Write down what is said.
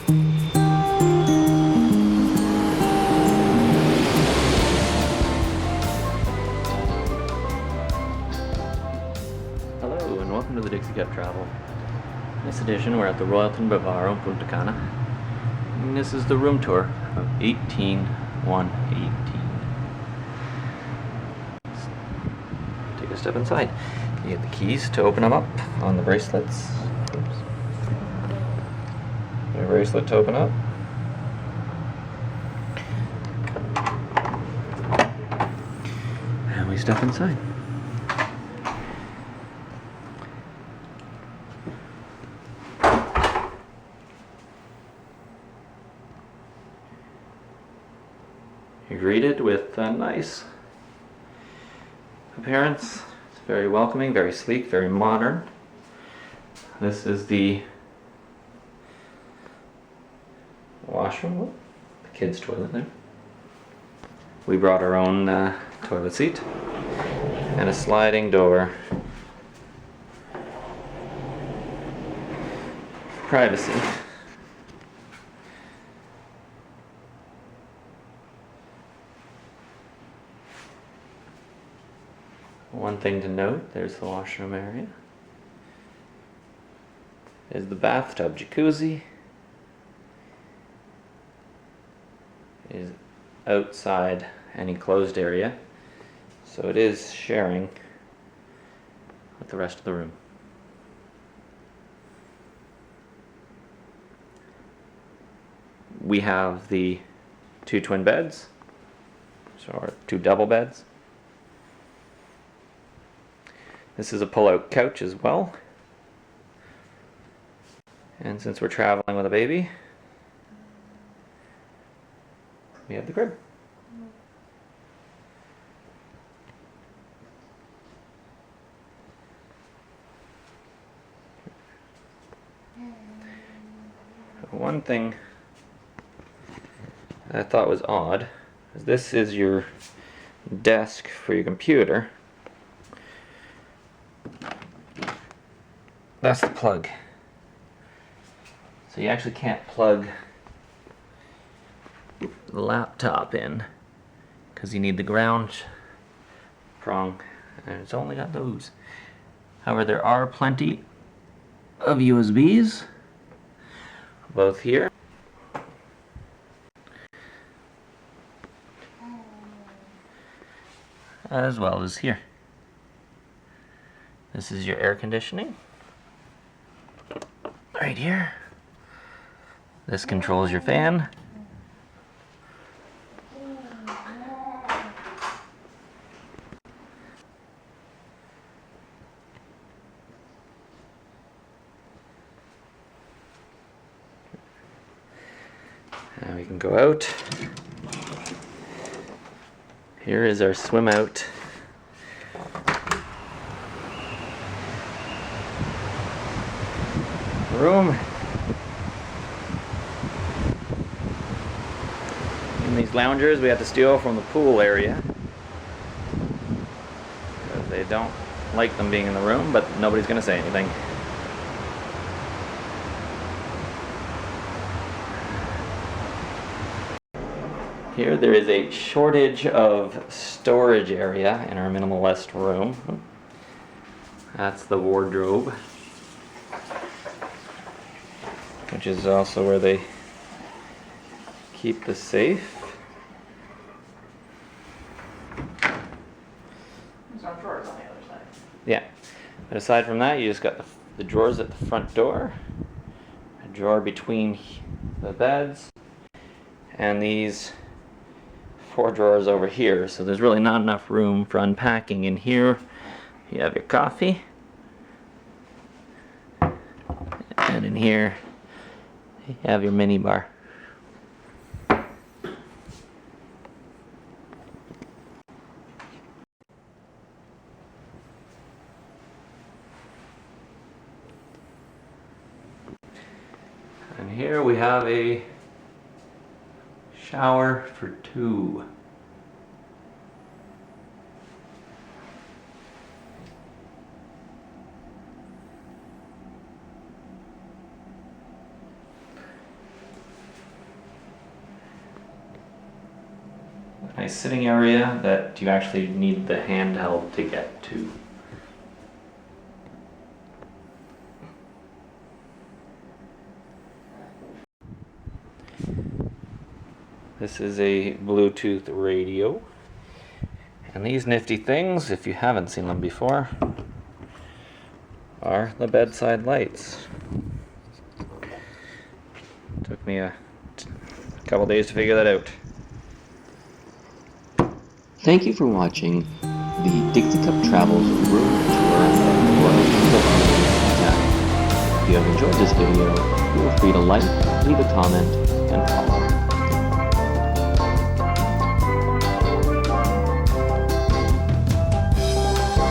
Hello and welcome to the Dixie Cup Travel. In this edition we're at the Royalton Bavaro, Punta Cana. And this is the room tour of 18118. Let's take a step inside. You get the keys to open them up on the bracelets. Oops. Your bracelet to open up. And we step inside. You're greeted with a nice appearance. It's very welcoming, very sleek, very modern. This is the washroom, the kids' toilet there. We brought our own toilet seat and a sliding door. Privacy. One thing to note, there's the washroom area. There's the bathtub jacuzzi. Is outside any closed area, so it is sharing with the rest of the room. We have the 2 twin beds, or 2 double beds. This is a pull-out couch as well. And since we're traveling with a baby, we have the crib. One thing I thought was odd is this is your desk for your computer. That's the plug. So you actually can't plug the laptop in because you need the ground prong, and it's only got those. However, there are plenty of USBs, both here as well as here. This is your air conditioning right here. This controls your fan. Now we can go out. Here is our swim out room. And these loungers we have to steal from the pool area because they don't like them being in the room, but nobody's going to say anything. Here there is a shortage of storage area in our minimalist room. That's the wardrobe, which is also where they keep the safe. There's no drawers on the other side. Yeah, but aside from that, you just got the drawers at the front door, a drawer between the beds, and these 4 drawers over here. So there's really not enough room for unpacking in here. You have your coffee, and in here you have your mini bar. And here we have a shower for 2. nice sitting area that you actually need the handheld to get to. This is a Bluetooth radio. And these nifty things, if you haven't seen them before, are the bedside lights. Took me a couple days to figure that out. Thank you for watching the Dixie Cup Travels room tour at Royalton Bavaro, Punta Cana. If you have enjoyed this video, feel free to like, leave a comment, and follow.